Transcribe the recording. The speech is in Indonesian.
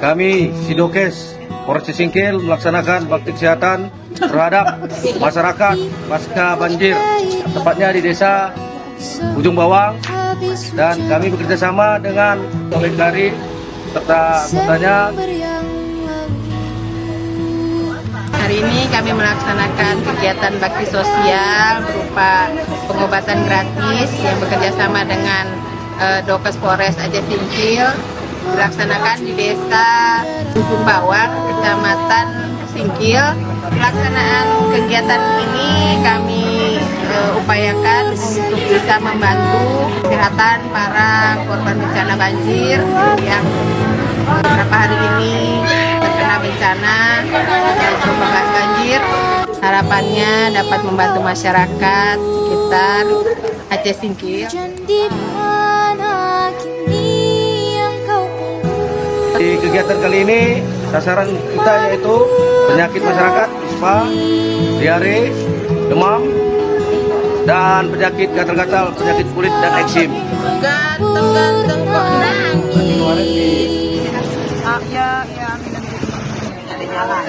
kami Sidokes Polres Singkil melaksanakan bakti kesehatan terhadap masyarakat pasca banjir, tepatnya di desa Ujung Bawang, dan kami bekerjasama dengan Toleklari serta anggotanya. Hari ini kami melaksanakan kegiatan bakti sosial berupa pengobatan gratis yang bekerjasama dengan Dokes Polres Aceh Singkil, dilaksanakan di desa Ujung Bawang, kecamatan Singkil. Pelaksanaan kegiatan ini kami upayakan untuk bisa membantu kesehatan para korban bencana banjir yang beberapa hari ini terkena bencana berupa banjir. Harapannya dapat membantu masyarakat sekitar Aceh Singkil. Di kegiatan kali ini sasaran kita yaitu penyakit masyarakat, ispa, diare, demam, dan penyakit gatal-gatal, penyakit kulit dan eksim. Ganteng-ganteng kok nangis. Ya, amin. Ada jalan.